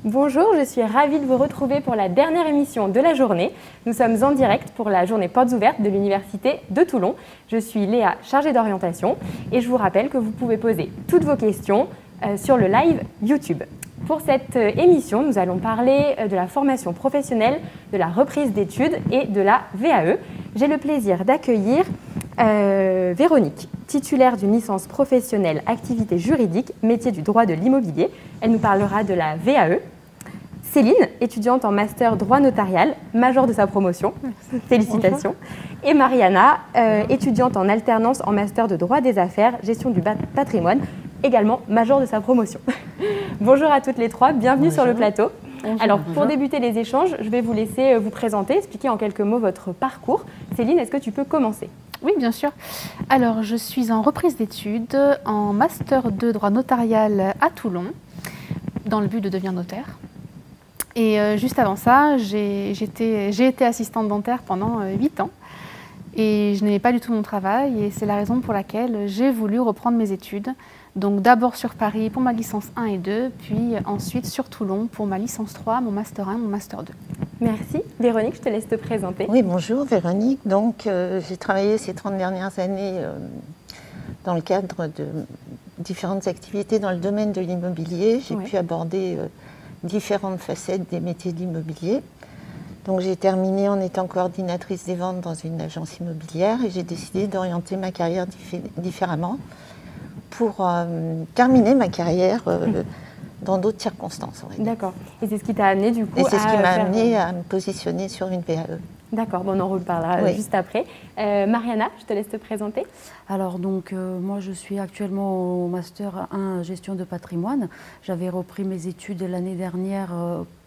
Bonjour, je suis ravie de vous retrouver pour la dernière émission de la journée. Nous sommes en direct pour la journée Portes ouvertes de l'Université de Toulon. Je suis Léa, chargée d'orientation, et je vous rappelle que vous pouvez poser toutes vos questions sur le live YouTube. Pour cette émission, nous allons parler de la formation professionnelle, de la reprise d'études et de la VAE. J'ai le plaisir d'accueillir Véronique, titulaire d'une licence professionnelle activité juridique, métier du droit de l'immobilier. Elle nous parlera de la VAE. Céline, étudiante en master droit notarial, majeure de sa promotion. Félicitations. Bonjour. Et Mariana, étudiante en alternance en master de droit des affaires, gestion du patrimoine, également majeure de sa promotion. Bonjour à toutes les trois, bienvenue sur le plateau. Bonjour. Alors, pour débuter les échanges, je vais vous laisser vous présenter, expliquer en quelques mots votre parcours. Céline, est-ce que tu peux commencer ? Oui, bien sûr. Alors, je suis en reprise d'études en master de droit notarial à Toulon, dans le but de devenir notaire. Et juste avant ça, j'ai été assistante dentaire pendant 8 ans. Et je n'aimais pas du tout mon travail, et c'est la raison pour laquelle j'ai voulu reprendre mes études. Donc d'abord sur Paris pour ma licence 1 et 2, puis ensuite sur Toulon pour ma licence 3, mon master 1, mon master 2. Merci. Véronique, je te laisse te présenter. Oui, bonjour Véronique. Donc j'ai travaillé ces 30 dernières années dans le cadre de différentes activités dans le domaine de l'immobilier. J'ai pu aborder différentes facettes des métiers de l'immobilier. Donc j'ai terminé en étant coordinatrice des ventes dans une agence immobilière et j'ai décidé d'orienter ma carrière différemment pour terminer ma carrière dans d'autres circonstances. D'accord. Et c'est ce qui t'a amené du coup à... Et c'est ce qui m'a amené à me positionner sur une VAE. D'accord, bon, on en reparlera juste après. Mariana, je te laisse te présenter. Alors donc, moi je suis actuellement au Master 1 Gestion de patrimoine. J'avais repris mes études l'année dernière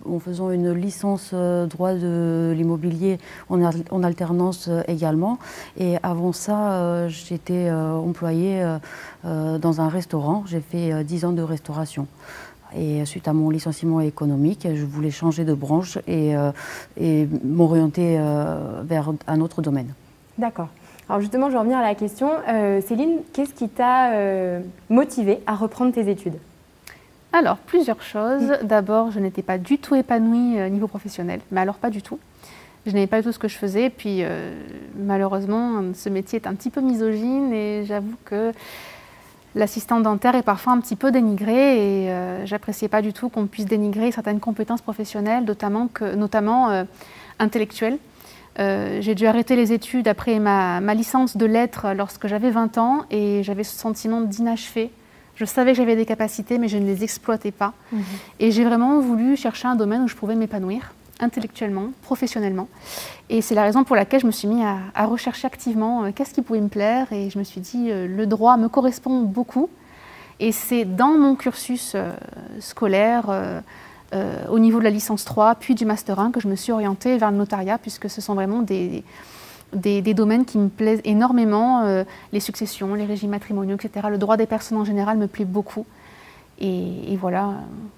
en faisant une licence droit de l'immobilier en alternance également. Et avant ça, j'étais employée dans un restaurant. J'ai fait 10 ans de restauration. Et suite à mon licenciement économique, je voulais changer de branche et m'orienter vers un autre domaine. D'accord. Alors justement, je vais revenir à la question. Céline, qu'est-ce qui t'a motivée à reprendre tes études ? Alors, plusieurs choses. D'abord, je n'étais pas du tout épanouie au niveau professionnel, mais alors pas du tout. Je n'aimais pas du tout ce que je faisais. Puis malheureusement, ce métier est un petit peu misogyne et j'avoue que l'assistante dentaire est parfois un petit peu dénigrée et j'appréciais pas du tout qu'on puisse dénigrer certaines compétences professionnelles, notamment intellectuelles. J'ai dû arrêter les études après ma licence de lettres lorsque j'avais 20 ans et j'avais ce sentiment d'inachevé. Je savais que j'avais des capacités mais je ne les exploitais pas. Et j'ai vraiment voulu chercher un domaine où je pouvais m'épanouir intellectuellement, professionnellement. Et c'est la raison pour laquelle je me suis mis à rechercher activement qu'est-ce qui pouvait me plaire. Et je me suis dit, le droit me correspond beaucoup. Et c'est dans mon cursus scolaire, au niveau de la licence 3, puis du master 1, que je me suis orientée vers le notariat, puisque ce sont vraiment des domaines qui me plaisent énormément. Les successions, les régimes matrimoniaux, etc. Le droit des personnes en général me plaît beaucoup. Et voilà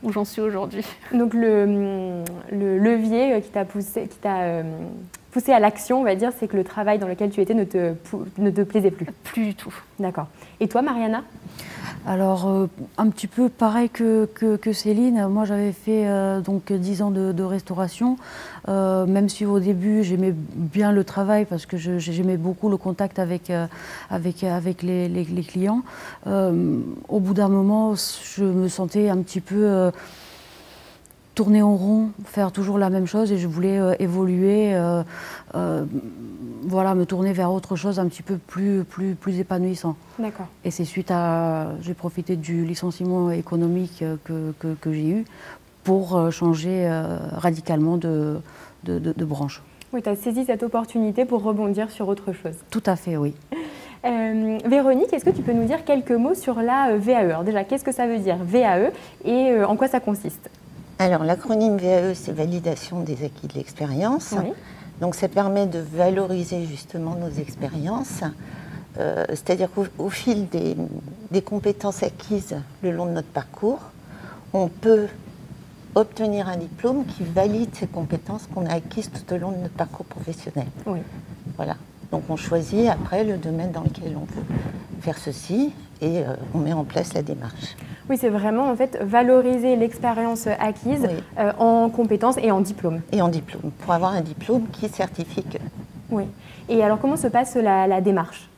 où j'en suis aujourd'hui. Donc le levier qui t'a poussé à l'action, on va dire, c'est que le travail dans lequel tu étais ne te plaisait plus. Plus du tout. D'accord. Et toi, Mariana ? Alors, un petit peu pareil que Céline, moi j'avais fait donc 10 ans de restauration, même si au début j'aimais bien le travail parce que j'aimais beaucoup le contact avec les clients. Au bout d'un moment, je me sentais un petit peu tourner en rond, faire toujours la même chose et je voulais évoluer, voilà, me tourner vers autre chose un petit peu plus épanouissant. D'accord. Et c'est suite à, j'ai profité du licenciement économique que j'ai eu pour changer radicalement de branche. Oui, tu as saisi cette opportunité pour rebondir sur autre chose. Tout à fait, oui. Véronique, est-ce que tu peux nous dire quelques mots sur la VAE ? Alors déjà, qu'est-ce que ça veut dire VAE et en quoi ça consiste ? Alors, l'acronyme VAE, c'est Validation des acquis de l'expérience. Oui. Donc, ça permet de valoriser justement nos expériences. C'est-à-dire qu'au fil des compétences acquises le long de notre parcours, on peut obtenir un diplôme qui valide ces compétences qu'on a acquises tout au long de notre parcours professionnel. Oui. Voilà. Donc, on choisit après le domaine dans lequel on veut faire ceci et on met en place la démarche. Oui, c'est vraiment en fait valoriser l'expérience acquise en compétences et en diplôme. Et en diplôme, pour avoir un diplôme qui certifie que. Oui. Et alors, comment se passe la démarche?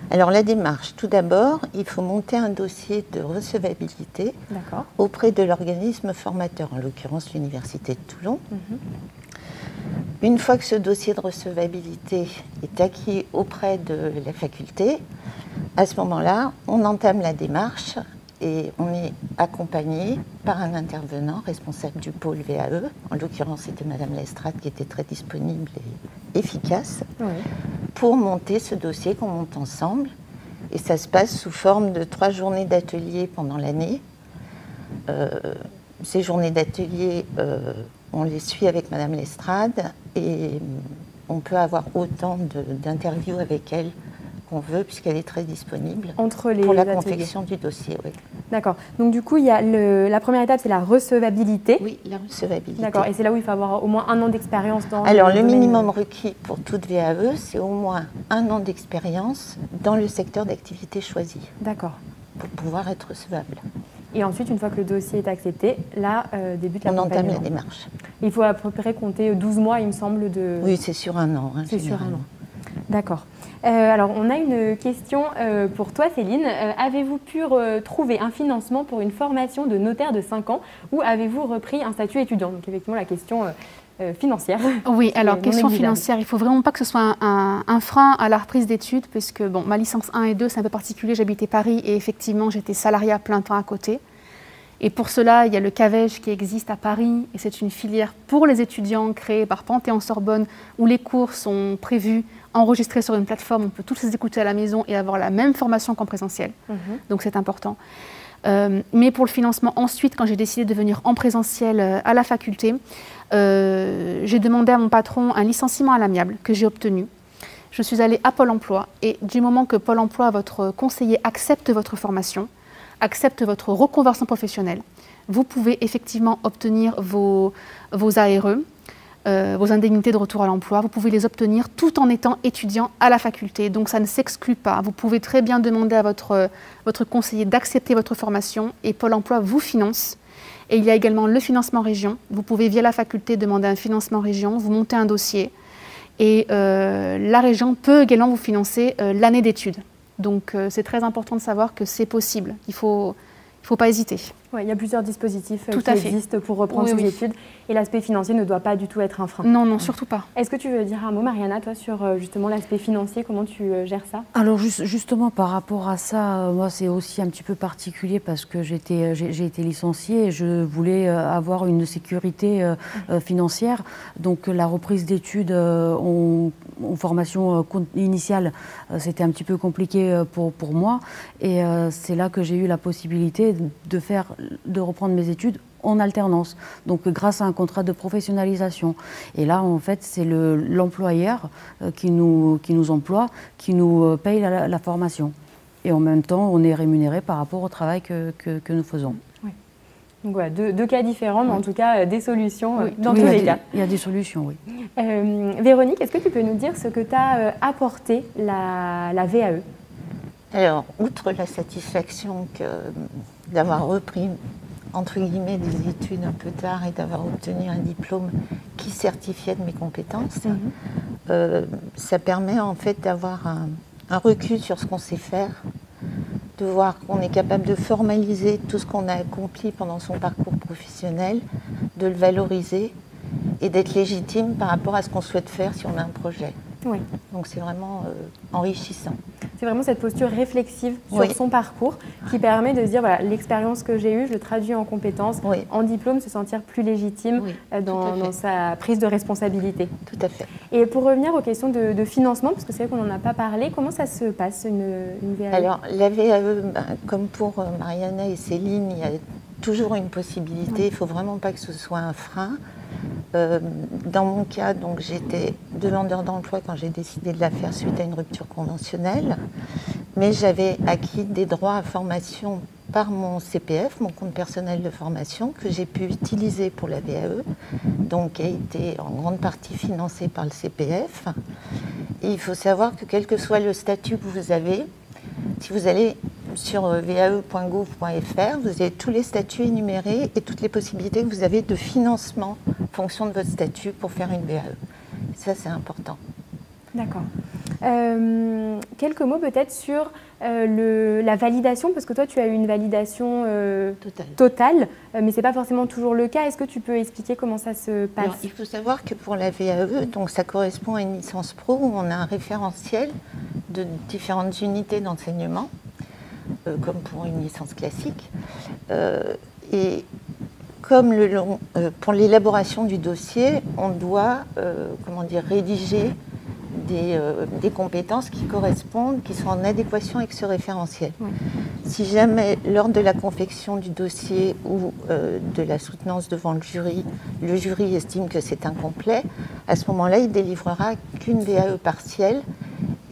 Alors, la démarche, tout d'abord, il faut monter un dossier de recevabilité auprès de l'organisme formateur, en l'occurrence l'Université de Toulon. Une fois que ce dossier de recevabilité est acquis auprès de la faculté, à ce moment-là, on entame la démarche et on est accompagné par un intervenant responsable du pôle VAE. En l'occurrence, c'était Madame Lestrade qui était très disponible et efficace pour monter ce dossier qu'on monte ensemble. Et ça se passe sous forme de 3 journées d'atelier pendant l'année. Ces journées d'atelier, on les suit avec Madame Lestrade et on peut avoir autant d'interviews avec elle qu'on veut, puisqu'elle est très disponible pour la confection du dossier. Oui. D'accord. Donc du coup, il y a la première étape, c'est la recevabilité. Oui, la recevabilité. D'accord. Et c'est là où il faut avoir au moins 1 an d'expérience dans Alors, le minimum requis pour toute VAE, c'est au moins 1 an d'expérience dans le secteur d'activité choisi. D'accord. Pour pouvoir être recevable. Et ensuite, une fois que le dossier est accepté, là, débute l'accompagnement. On entame la démarche. Il faut à peu près compter 12 mois, il me semble, de... Oui, c'est sur 1 an. C'est sur 1 an. D'accord. Alors, on a une question pour toi, Céline. Avez-vous pu trouver un financement pour une formation de notaire de 5 ans ou avez-vous repris un statut étudiant? Donc, effectivement, la question financière. Oui, alors, question financière. Il ne faut vraiment pas que ce soit un frein à la reprise d'études, puisque bon, ma licence 1 et 2, c'est un peu particulier. J'habitais Paris et effectivement, j'étais salariée à plein temps à côté. Et pour cela, il y a le CAVEJ qui existe à Paris, et c'est une filière pour les étudiants créée par Panthéon-Sorbonne, où les cours sont prévus, enregistrés sur une plateforme, on peut tous les écouter à la maison et avoir la même formation qu'en présentiel. Donc c'est important. Mais pour le financement, ensuite, quand j'ai décidé de venir en présentiel à la faculté, j'ai demandé à mon patron un licenciement à l'amiable que j'ai obtenu. Je suis allée à Pôle emploi, et du moment que Pôle emploi, votre conseiller, accepte votre formation, accepte votre reconversion professionnelle, vous pouvez effectivement obtenir vos ARE, vos indemnités de retour à l'emploi. Vous pouvez les obtenir tout en étant étudiant à la faculté. Donc ça ne s'exclut pas. Vous pouvez très bien demander à votre conseiller d'accepter votre formation et Pôle emploi vous finance. Et il y a également le financement région. Vous pouvez via la faculté demander un financement région, vous montez un dossier et la région peut également vous financer l'année d'études. Donc c'est très important de savoir que c'est possible. Il faut pas hésiter. Ouais, il y a plusieurs dispositifs qui existent pour reprendre ses études et l'aspect financier ne doit pas du tout être un frein. Non, non, surtout pas. Est-ce que tu veux dire un mot, Mariana, toi, sur justement l'aspect financier, comment tu gères ça? Alors justement, par rapport à ça, moi c'est aussi un petit peu particulier parce que j'ai été licenciée et je voulais avoir une sécurité financière. Donc la reprise d'études en formation initiale, c'était un petit peu compliqué pour moi. Et c'est là que j'ai eu la possibilité de reprendre mes études en alternance, donc grâce à un contrat de professionnalisation. Et là, en fait, c'est l'employeur qui nous emploie, qui nous paye la formation. Et en même temps, on est rémunéré par rapport au travail que nous faisons. Oui. Donc voilà, deux cas différents, mais en tout cas, des solutions dans tous les cas. Il y a des solutions, oui. Véronique, est-ce que tu peux nous dire ce que t'a apporté la VAE? Alors, outre la satisfaction d'avoir repris, entre guillemets, des études un peu tard et d'avoir obtenu un diplôme qui certifiait de mes compétences, ça permet en fait d'avoir un recul sur ce qu'on sait faire, de voir qu'on est capable de formaliser tout ce qu'on a accompli pendant son parcours professionnel, de le valoriser et d'être légitime par rapport à ce qu'on souhaite faire si on a un projet. Oui. Donc c'est vraiment enrichissant. C'est vraiment cette posture réflexive sur son parcours qui permet de se dire, voilà, l'expérience que j'ai eue, je le traduis en compétences, en diplôme, se sentir plus légitime dans sa prise de responsabilité. Tout à fait. Et pour revenir aux questions de financement, parce que c'est vrai qu'on n'en a pas parlé, comment ça se passe une VAE? Alors la VAE, comme pour Mariana et Céline, il y a toujours une possibilité, il ne faut vraiment pas que ce soit un frein. Dans mon cas, donc j'étais demandeur d'emploi quand j'ai décidé de la faire suite à une rupture conventionnelle, mais j'avais acquis des droits à formation par mon CPF, mon compte personnel de formation, que j'ai pu utiliser pour la VAE, donc qui a été en grande partie financé par le CPF. Et il faut savoir que quel que soit le statut que vous avez, si vous allez sur vae.gouv.fr, vous avez tous les statuts énumérés et toutes les possibilités que vous avez de financement en fonction de votre statut pour faire une VAE. Ça, c'est important. D'accord. Quelques mots peut-être sur la validation, parce que toi, tu as eu une validation totale, mais ce n'est pas forcément toujours le cas. Est-ce que tu peux expliquer comment ça se passe? Alors, il faut savoir que pour la VAE, donc ça correspond à une licence pro où on a un référentiel de différentes unités d'enseignement, comme pour une licence classique. Et comme pour l'élaboration du dossier, on doit rédiger des compétences qui correspondent, qui sont en adéquation avec ce référentiel. Oui. Si jamais, lors de la confection du dossier ou de la soutenance devant le jury estime que c'est incomplet, à ce moment-là, il délivrera qu'une VAE partielle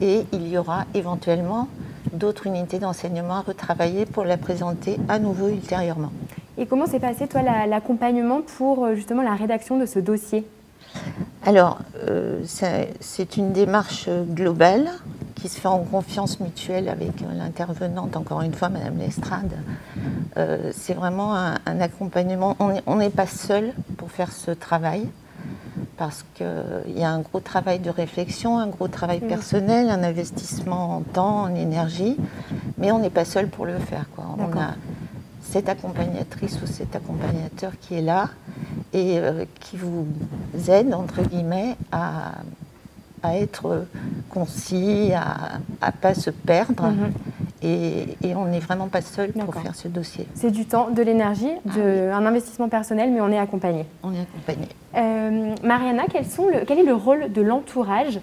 et il y aura éventuellement d'autres unités d'enseignement à retravailler pour la présenter à nouveau ultérieurement. Et comment s'est passé, toi, l'accompagnement pour justement la rédaction de ce dossier? Alors, c'est une démarche globale qui se fait en confiance mutuelle avec l'intervenante, encore une fois, Madame Lestrade. C'est vraiment un accompagnement. On n'est pas seul pour faire ce travail, parce qu'il y a un gros travail de réflexion, un gros travail personnel, un investissement en temps, en énergie, mais on n'est pas seul pour le faire, quoi. On a cette accompagnatrice ou cet accompagnateur qui est là et qui vous aide, entre guillemets, à être concis, à ne pas se perdre. Et on n'est vraiment pas seul pour faire ce dossier. C'est du temps, de l'énergie, un investissement personnel, mais on est accompagné. On est accompagné. Mariana, quel est le rôle de l'entourage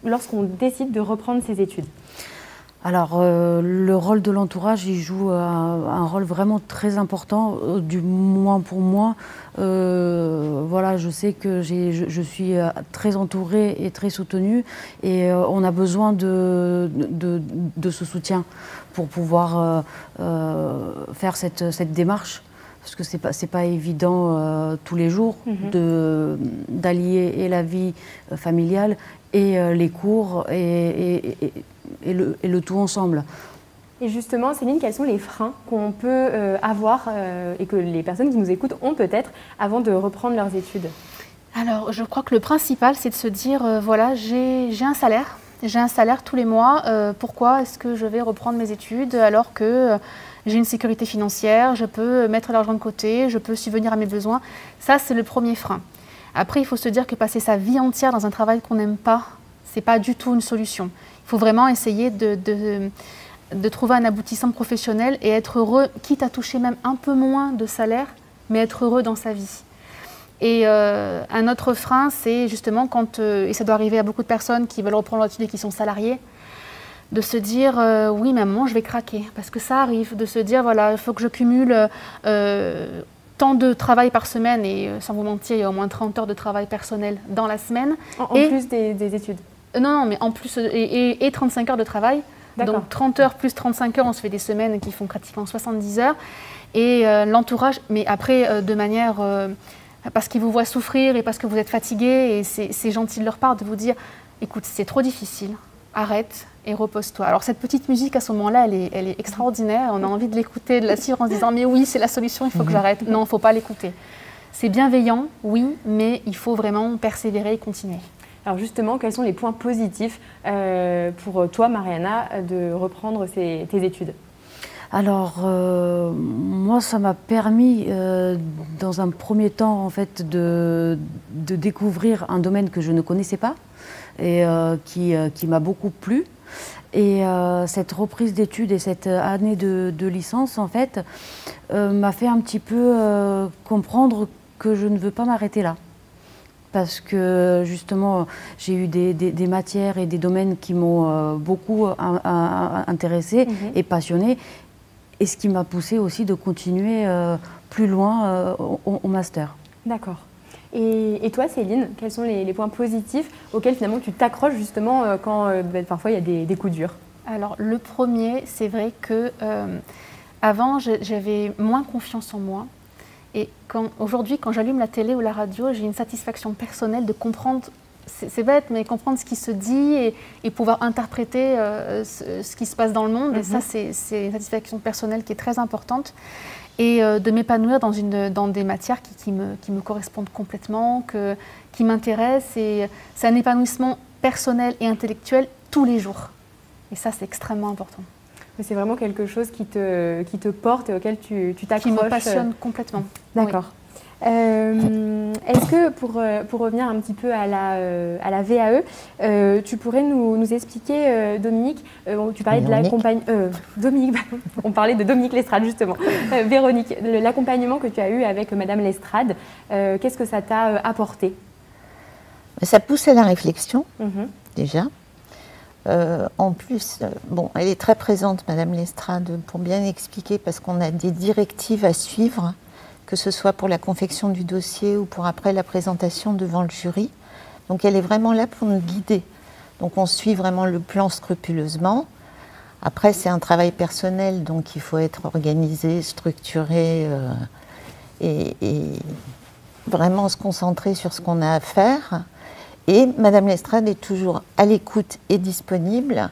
lorsqu'on décide de reprendre ses études? Alors, le rôle de l'entourage, il joue un rôle vraiment très important, du moins pour moi. Voilà, je sais que je suis très entourée et très soutenue et on a besoin de ce soutien pour pouvoir faire cette démarche. Parce que c'est pas évident tous les jours d'allier et la vie familiale et les cours et le tout ensemble. Et justement, Céline, quels sont les freins qu'on peut avoir et que les personnes qui nous écoutent ont peut-être avant de reprendre leurs études? Alors, je crois que le principal, c'est de se dire, voilà, j'ai un salaire. J'ai un salaire tous les mois. Pourquoi est-ce que je vais reprendre mes études alors que j'ai une sécurité financière, je peux mettre l'argent de côté, je peux subvenir à mes besoins? Ça, c'est le premier frein. Après, il faut se dire que passer sa vie entière dans un travail qu'on n'aime pas, ce n'est pas du tout une solution. Il faut vraiment essayer de trouver un aboutissement professionnel et être heureux, quitte à toucher même un peu moins de salaire, mais être heureux dans sa vie. Et un autre frein, c'est justement quand, et ça doit arriver à beaucoup de personnes qui veulent reprendre leur étude et qui sont salariées, de se dire oui, mais à un moment, je vais craquer. Parce que ça arrive, de se dire voilà, il faut que je cumule tant de travail par semaine, et sans vous mentir, il y a au moins 30 heures de travail personnel dans la semaine. En plus des études? Non, mais en plus, et 35 heures de travail. Donc 30 heures plus 35 heures, on se fait des semaines qui font pratiquement 70 heures. Et l'entourage, mais après, de manière... parce qu'ils vous voient souffrir et parce que vous êtes fatigué, et c'est gentil de leur part de vous dire « Écoute, c'est trop difficile, arrête et repose-toi ». Alors cette petite musique, à ce moment-là, elle est extraordinaire. On a envie de l'écouter, de la suivre en se disant « Mais oui, c'est la solution, il faut que j'arrête ». Non, il ne faut pas l'écouter. C'est bienveillant, oui, mais il faut vraiment persévérer et continuer. Alors justement, quels sont les points positifs pour toi, Mariana, de reprendre tes études? Alors, moi, ça m'a permis, dans un premier temps, en fait, de découvrir un domaine que je ne connaissais pas et qui m'a beaucoup plu. Et cette reprise d'études et cette année de licence, en fait, m'a fait un petit peu comprendre que je ne veux pas m'arrêter là. Parce que justement, j'ai eu des matières et des domaines qui m'ont beaucoup intéressée et passionnée. Et ce qui m'a poussée aussi de continuer plus loin au master. D'accord. Et toi, Céline, quels sont les points positifs auxquels finalement tu t'accroches justement quand parfois il y a des coups durs? Alors le premier, c'est vrai que avant j'avais moins confiance en moi. Et aujourd'hui, quand j'allume la télé ou la radio, j'ai une satisfaction personnelle de comprendre c'est bête, mais comprendre ce qui se dit et pouvoir interpréter ce qui se passe dans le monde. Et ça, c'est une satisfaction personnelle qui est très importante. Et de m'épanouir dans des matières qui me correspondent complètement, qui m'intéressent. Et c'est un épanouissement personnel et intellectuel tous les jours. Et ça, c'est extrêmement important. C'est vraiment quelque chose qui te porte et auquel tu t'accroches. Qui me passionne complètement. D'accord. Oui. Est-ce que pour revenir un petit peu à la VAE, tu pourrais nous expliquer, Dominique, tu parlais de l'accompagnement, Dominique, on parlait de Dominique Lestrade justement, Véronique, l'accompagnement que tu as eu avec Madame Lestrade, qu'est-ce que ça t'a apporté? Ça pousse à la réflexion, déjà. En plus, bon, elle est très présente, Madame Lestrade, pour bien expliquer, parce qu'on a des directives à suivre, que ce soit pour la confection du dossier ou pour après la présentation devant le jury. Donc elle est vraiment là pour nous guider. Donc on suit vraiment le plan scrupuleusement. Après, c'est un travail personnel, donc il faut être organisé, structuré et vraiment se concentrer sur ce qu'on a à faire. Et Madame Lestrade est toujours à l'écoute et disponible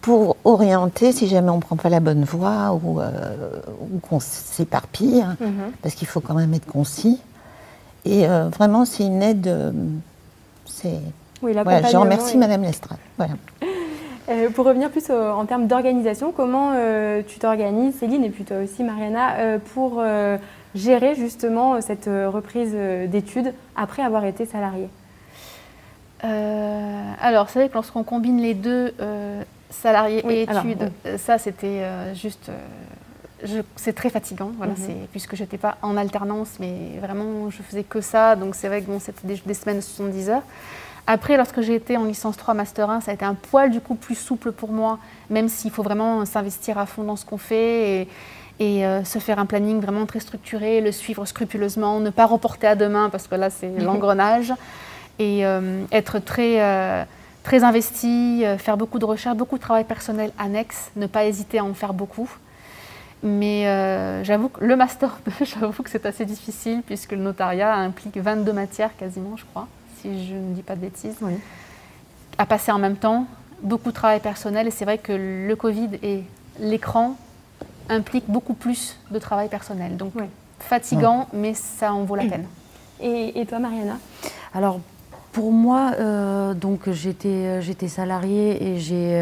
pour orienter si jamais on ne prend pas la bonne voie ou qu'on s'éparpille, parce qu'il faut quand même être concis. Et vraiment, c'est une aide. Oui, voilà, je remercie Madame Lestrade. Voilà. Pour revenir plus en termes d'organisation, comment tu t'organises, Céline, et puis toi aussi, Mariana, pour gérer justement cette reprise d'études après avoir été salariée? Alors, c'est vrai que lorsqu'on combine les deux, salariés et études, ça c'était juste... c'est très fatigant, voilà, puisque je n'étais pas en alternance, mais vraiment je faisais que ça, donc c'est vrai que bon, c'était des semaines de 70 heures. Après, lorsque j'ai été en licence 3, master 1, ça a été un poil du coup plus souple pour moi, même s'il faut vraiment s'investir à fond dans ce qu'on fait et se faire un planning vraiment très structuré, le suivre scrupuleusement, ne pas reporter à demain parce que là c'est l'engrenage, et être très investi, faire beaucoup de recherches, beaucoup de travail personnel annexe, ne pas hésiter à en faire beaucoup. Mais j'avoue que le Master 2, j'avoue que c'est assez difficile puisque le notariat implique 22 matières quasiment, je crois, si je ne dis pas de bêtises, à passer en même temps, beaucoup de travail personnel. Et c'est vrai que le Covid et l'écran impliquent beaucoup plus de travail personnel. Donc fatigant, mais ça en vaut la peine. Et toi, Mariana? Alors, pour moi, donc j'étais salariée et j'ai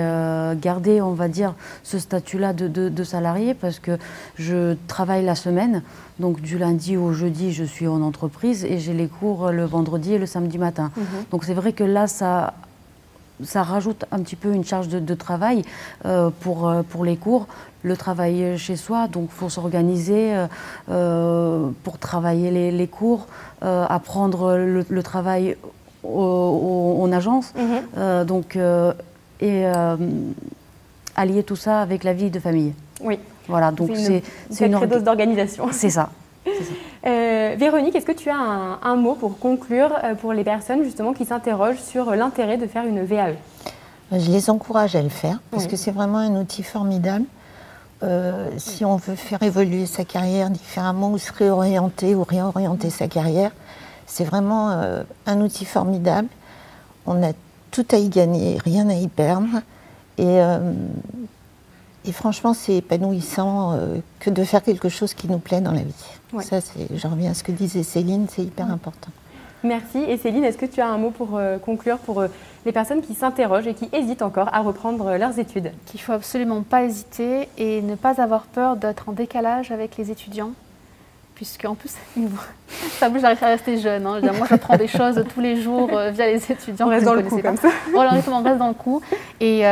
gardé, on va dire, ce statut-là de salarié parce que je travaille la semaine. Donc du lundi au jeudi, je suis en entreprise et j'ai les cours le vendredi et le samedi matin. Donc c'est vrai que là, ça rajoute un petit peu une charge de travail pour les cours. Le travail chez soi, donc il faut s'organiser pour travailler les cours, apprendre le travail en agence, allier tout ça avec la vie de famille. Oui. Voilà, donc c'est une sacrée dose d'organisation. C'est ça. Véronique, est-ce que tu as un mot pour conclure pour les personnes justement qui s'interrogent sur l'intérêt de faire une VAE? Je les encourage à le faire parce que c'est vraiment un outil formidable. Si on veut faire évoluer sa carrière différemment ou se réorienter ou réorienter sa carrière, c'est vraiment un outil formidable. On a tout à y gagner, rien à y perdre. Et franchement, c'est épanouissant que de faire quelque chose qui nous plaît dans la vie. Ouais. Ça, je reviens à ce que disait Céline, c'est hyper important. Merci. Et Céline, est-ce que tu as un mot pour conclure pour les personnes qui s'interrogent et qui hésitent encore à reprendre leurs études? Qu'il ne faut absolument pas hésiter et ne pas avoir peur d'être en décalage avec les étudiants. Puisqu'en plus, ça j'arrive à rester jeune. Hein. Moi, j'apprends des choses tous les jours via les étudiants. On reste dans le coup, comme ça. Voilà, on reste dans le coup. Et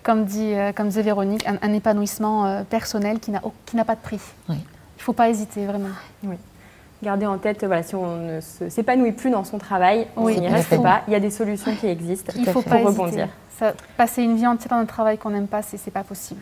comme disait Véronique, un épanouissement personnel qui n'a pas de prix. Oui. Il ne faut pas hésiter, vraiment. Oui. Gardez en tête, voilà, si on ne s'épanouit plus dans son travail, on n'y reste pas. Il y a des solutions qui existent. Il faut pas rebondir. Passer une vie entière dans un travail qu'on n'aime pas, c'est pas possible.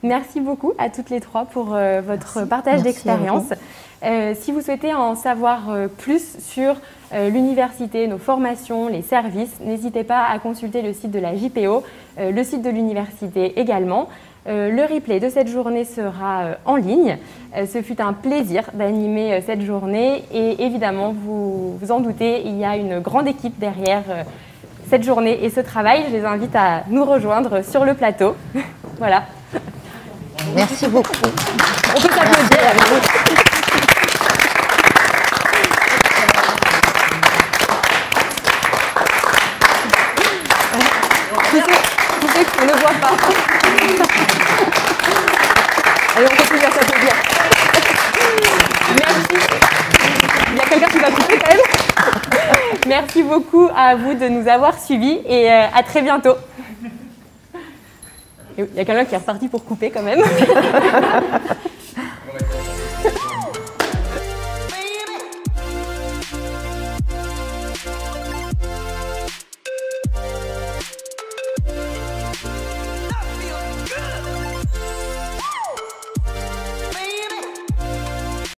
Merci beaucoup à toutes les trois pour votre partage d'expérience. Si vous souhaitez en savoir plus sur l'université, nos formations, les services, n'hésitez pas à consulter le site de la JPO, le site de l'université également. Le replay de cette journée sera en ligne. Ce fut un plaisir d'animer cette journée et évidemment, vous vous en doutez, il y a une grande équipe derrière cette journée et ce travail. Je les invite à nous rejoindre sur le plateau. Voilà. Merci beaucoup. On peut s'applaudir. Tous ceux qui ne voient pas. Allez, on continue à s'applaudir. Merci. Il y a quelqu'un qui va couper quand même. Merci beaucoup à vous de nous avoir suivis et à très bientôt. Il y a quelqu'un qui est reparti pour couper quand même.